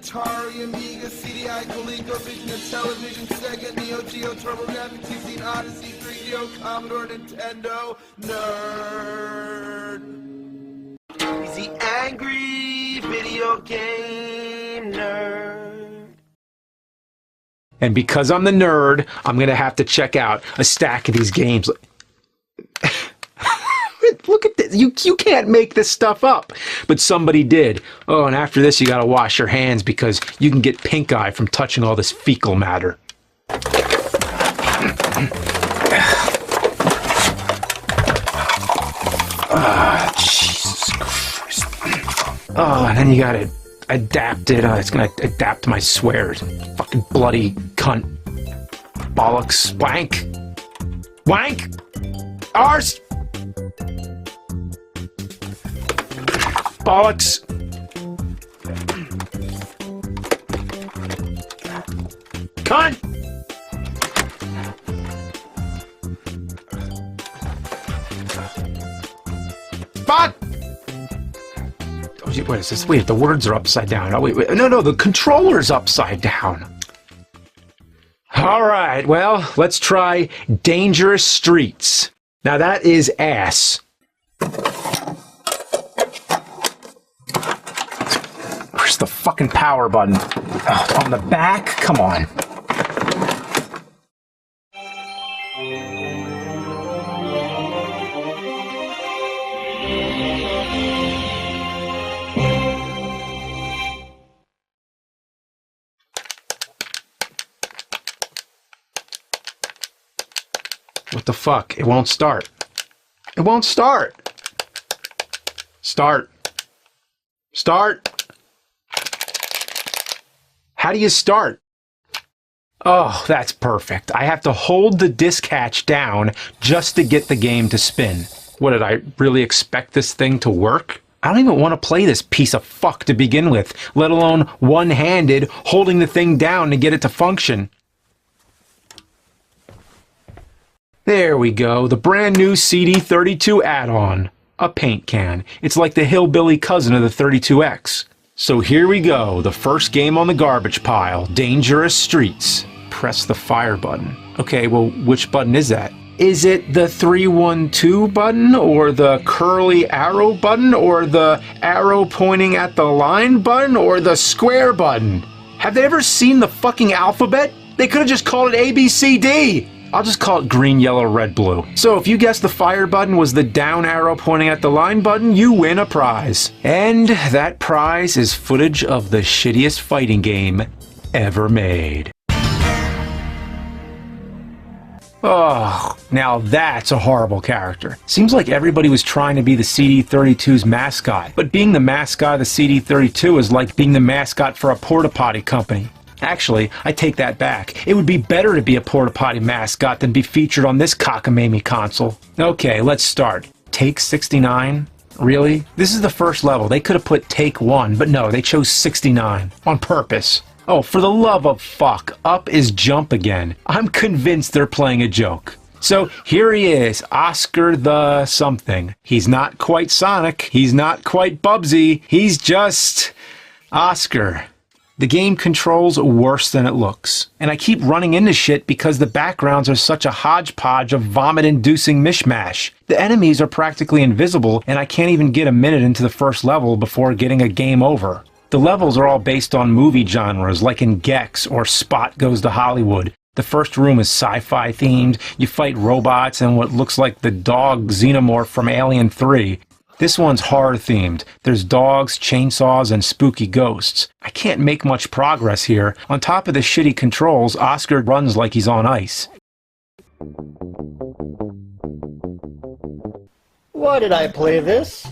Atari, Amiga, CD-I, ColecoVision, Television, Sega, Neo Geo, TurboGrafx, PC, Odyssey, 3DO, Commodore, Nintendo, nerd. He's the angry video game nerd. And because I'm the nerd, I'm going to have to check out a stack of these games. Look at this. You can't make this stuff up. But somebody did. Oh, and after this, you got to wash your hands because you can get pink eye from touching all this fecal matter. Jesus Christ. Oh, and then you got to adapt it. It's going to adapt to my swears. Fucking bloody cunt. Bollocks. Wank. Wank. Arse. Bollocks. Cunt. Fuck. Oh, what is this? Wait, the words are upside down. Oh, wait. No, the controller's upside down. All right, well, let's try Dangerous Streets. Now that is ass. Where's the fucking power button? On the back? Come on. What the fuck? It won't start. It won't start. Start. Start. How do you start? Oh, that's perfect. I have to hold the disk hatch down just to get the game to spin. What, did I really expect this thing to work? I don't even want to play this piece of fuck to begin with, let alone one-handed holding the thing down to get it to function. There we go, the brand new CD-32 add-on. A paint can. It's like the hillbilly cousin of the 32X. So here we go, the first game on the garbage pile, Dangerous Streets. Press the fire button. Okay, well, which button is that? Is it the 312 button, or the curly arrow button, or the arrow pointing at the line button, or the square button? Have they ever seen the fucking alphabet? They could have just called it ABCD! I'll just call it green, yellow, red, blue. So if you guessed the fire button was the down arrow pointing at the line button, you win a prize. And that prize is footage of the shittiest fighting game ever made. Oh, now that's a horrible character. Seems like everybody was trying to be the CD-32's mascot, but being the mascot of the CD-32 is like being the mascot for a porta-potty company. Actually, I take that back. It would be better to be a porta-potty mascot than be featured on this cockamamie console. Okay, let's start. Take 69? Really? This is the first level. They could have put take 1, but no, they chose 69. On purpose. Oh, for the love of fuck, up is jump again. I'm convinced they're playing a joke. So here he is, Oscar the something. He's not quite Sonic. He's not quite Bubsy. He's just Oscar. The game controls worse than it looks. And I keep running into shit because the backgrounds are such a hodgepodge of vomit-inducing mishmash. The enemies are practically invisible, and I can't even get a minute into the first level before getting a game over. The levels are all based on movie genres, like in Gex or Spot Goes to Hollywood. The first room is sci-fi themed, you fight robots and what looks like the dog xenomorph from Alien 3. This one's horror-themed. There's dogs, chainsaws, and spooky ghosts. I can't make much progress here. On top of the shitty controls, Oscar runs like he's on ice. Why did I play this?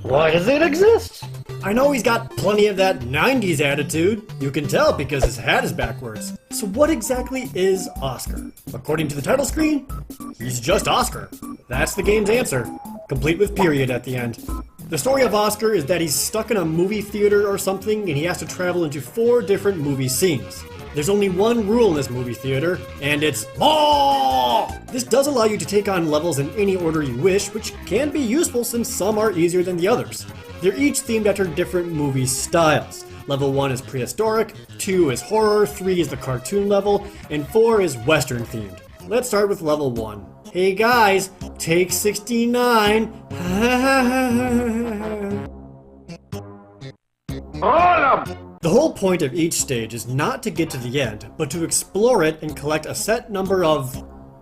Why does it exist? I know he's got plenty of that 90s attitude. You can tell because his hat is backwards. So what exactly is Oscar? According to the title screen, he's just Oscar. That's the game's answer, complete with period at the end. The story of Oscar is that he's stuck in a movie theater or something and he has to travel into 4 different movie scenes. There's only one rule in this movie theater, and it's MAW! This does allow you to take on levels in any order you wish, which can be useful since some are easier than the others. They're each themed after different movie styles. Level 1 is prehistoric, 2 is horror, 3 is the cartoon level, and 4 is western themed. Let's start with level 1. Hey guys, take 69. The whole point of each stage is not to get to the end, but to explore it and collect a set number of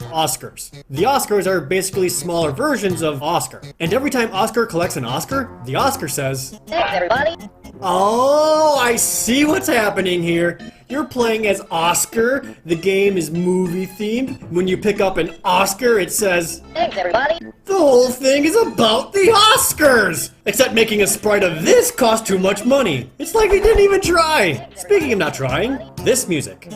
Oscars. The Oscars are basically smaller versions of Oscar. And every time Oscar collects an Oscar, the Oscar says, "Thanks, everybody." Oh, I see what's happening here. You're playing as Oscar. The game is movie themed. When you pick up an Oscar, it says, "Thanks, everybody." the whole thing is about the Oscars! Except making a sprite of this cost too much money. It's like they didn't even try. Speaking of not trying, this music.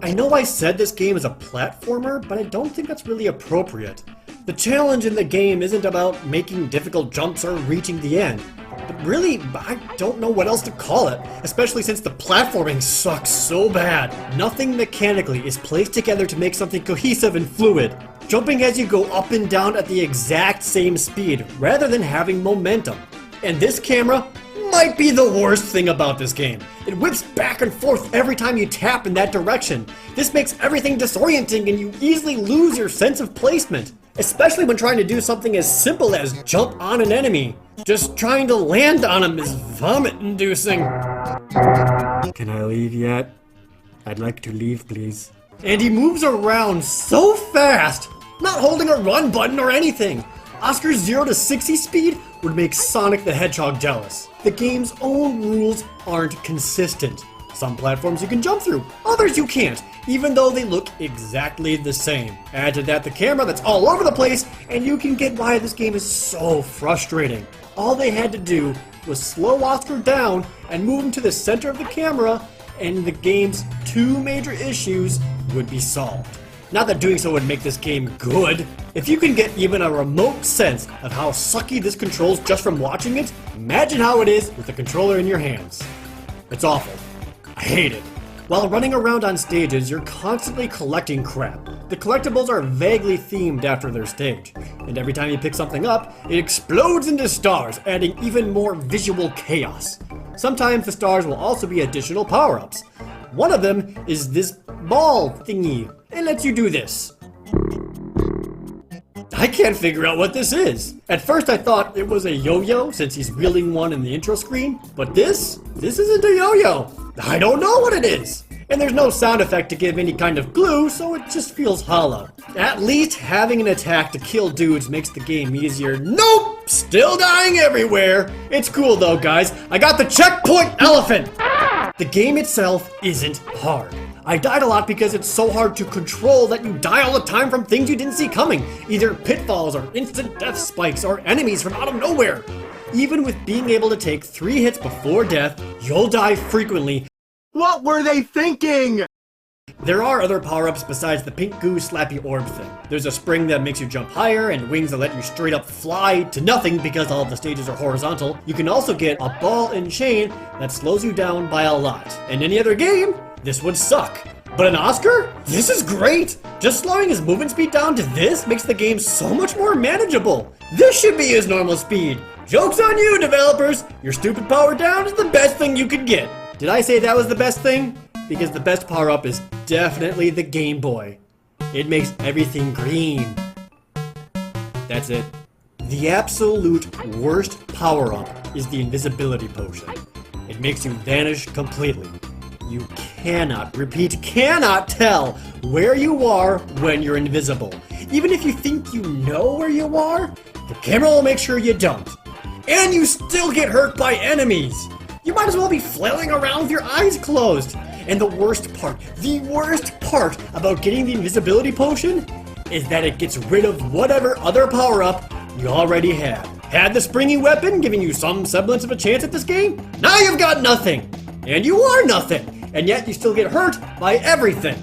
I know I said this game is a platformer, but I don't think that's really appropriate. The challenge in the game isn't about making difficult jumps or reaching the end. But really, I don't know what else to call it, especially since the platforming sucks so bad. Nothing mechanically is placed together to make something cohesive and fluid. Jumping as you go up and down at the exact same speed, rather than having momentum. And this camera might be the worst thing about this game. It whips back and forth every time you tap in that direction. This makes everything disorienting and you easily lose your sense of placement. Especially when trying to do something as simple as jump on an enemy. Just trying to land on him is vomit-inducing. Can I leave yet? I'd like to leave, please. And he moves around so fast, not holding a run button or anything. Oscar's 0 to 60 speed would make Sonic the Hedgehog jealous. The game's own rules aren't consistent. Some platforms you can jump through, others you can't, even though they look exactly the same. Add to that the camera that's all over the place, and you can get why this game is so frustrating. All they had to do was slow Oscar down and move him to the center of the camera, and the game's two major issues would be solved. Not that doing so would make this game good. If you can get even a remote sense of how sucky this controls just from watching it, imagine how it is with the controller in your hands. It's awful. I hate it. While running around on stages, you're constantly collecting crap. The collectibles are vaguely themed after their stage, and every time you pick something up, it explodes into stars, adding even more visual chaos. Sometimes the stars will also be additional power-ups. One of them is this ball thingy. It lets you do this. I can't figure out what this is. At first I thought it was a yo-yo since he's wielding one in the intro screen, but this isn't a yo-yo. I don't know what it is. And there's no sound effect to give any kind of clue, so it just feels hollow. At least having an attack to kill dudes makes the game easier. Nope! Still dying everywhere. It's cool though, guys. I got the checkpoint elephant! The game itself isn't hard. I died a lot because it's so hard to control that you die all the time from things you didn't see coming. Either pitfalls or instant death spikes or enemies from out of nowhere. Even with being able to take 3 hits before death, you'll die frequently. What were they thinking? There are other power-ups besides the pink goo slappy orb thing. There's a spring that makes you jump higher and wings that let you straight up fly to nothing because all of the stages are horizontal. You can also get a ball and chain that slows you down by a lot. In any other game, this would suck. But in Oscar, this is great! Just slowing his movement speed down to this makes the game so much more manageable. This should be his normal speed. Joke's on you, developers! Your stupid power down is the best thing you could get. Did I say that was the best thing? Because the best power-up is definitely the Game Boy. It makes everything green. That's it. The absolute worst power-up is the invisibility potion. It makes you vanish completely. You cannot, repeat, cannot tell where you are when you're invisible. Even if you think you know where you are, the camera will make sure you don't. And you still get hurt by enemies. You might as well be flailing around with your eyes closed. And the worst part about getting the invisibility potion is that it gets rid of whatever other power-up you already have. Had the springy weapon giving you some semblance of a chance at this game? Now you've got nothing. And you are nothing. And yet you still get hurt by everything.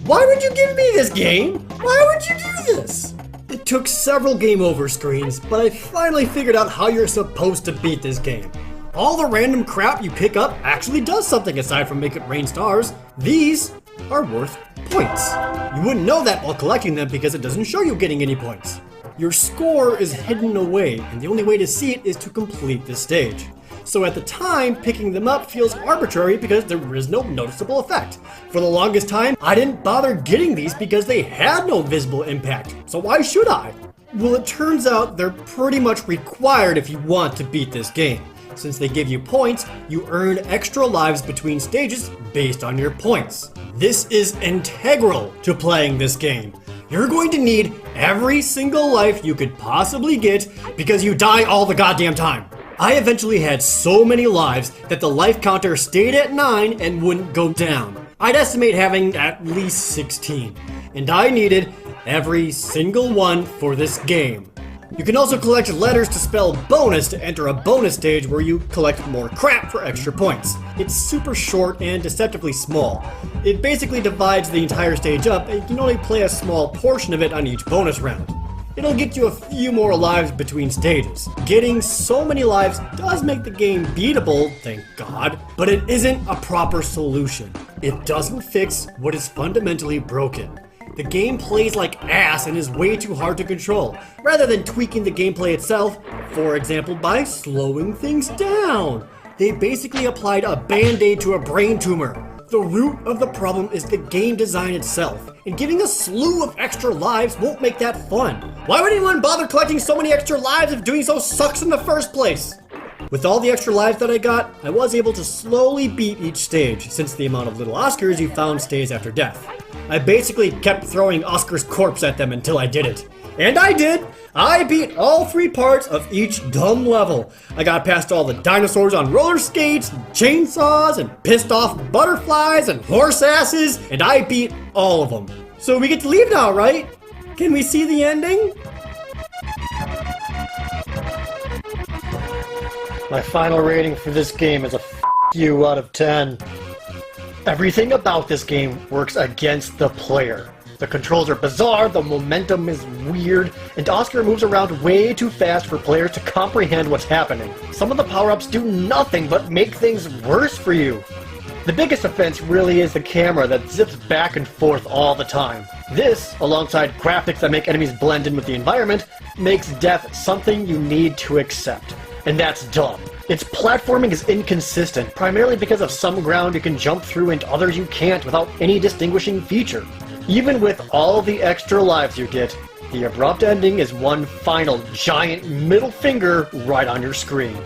Why would you give me this game? Why would you do this? It took several game over screens, but I finally figured out how you're supposed to beat this game. All the random crap you pick up actually does something aside from make it rain stars. These are worth points. You wouldn't know that while collecting them because it doesn't show you getting any points. Your score is hidden away, and the only way to see it is to complete this stage. So at the time, picking them up feels arbitrary because there is no noticeable effect. For the longest time, I didn't bother getting these because they had no visible impact. So why should I? Well, it turns out they're pretty much required if you want to beat this game. Since they give you points, you earn extra lives between stages based on your points. This is integral to playing this game. You're going to need every single life you could possibly get because you die all the goddamn time. I eventually had so many lives that the life counter stayed at 9 and wouldn't go down. I'd estimate having at least 16, and I needed every single one for this game. You can also collect letters to spell bonus to enter a bonus stage where you collect more crap for extra points. It's super short and deceptively small. It basically divides the entire stage up and you can only play a small portion of it on each bonus round. It'll get you a few more lives between stages. Getting so many lives does make the game beatable, thank God, but it isn't a proper solution. It doesn't fix what is fundamentally broken. The game plays like ass and is way too hard to control, rather than tweaking the gameplay itself, for example by slowing things down. They basically applied a band-aid to a brain tumor. The root of the problem is the game design itself, and giving a slew of extra lives won't make that fun. Why would anyone bother collecting so many extra lives if doing so sucks in the first place? With all the extra lives that I got, I was able to slowly beat each stage, since the amount of little Oscars you found stays after death. I basically kept throwing Oscar's corpse at them until I did it. And I did! I beat all 3 parts of each dumb level. I got past all the dinosaurs on roller skates, and chainsaws, and pissed off butterflies, and horse asses, and I beat all of them. So we get to leave now, right? Can we see the ending? My final rating for this game is a f*** you out of 10. Everything about this game works against the player. The controls are bizarre, the momentum is weird, and Oscar moves around way too fast for players to comprehend what's happening. Some of the power-ups do nothing but make things worse for you. The biggest offense really is the camera that zips back and forth all the time. This, alongside graphics that make enemies blend in with the environment, makes death something you need to accept. And that's dumb. Its platforming is inconsistent, primarily because of some ground you can jump through and others you can't without any distinguishing feature. Even with all the extra lives you get, the abrupt ending is one final giant middle finger right on your screen.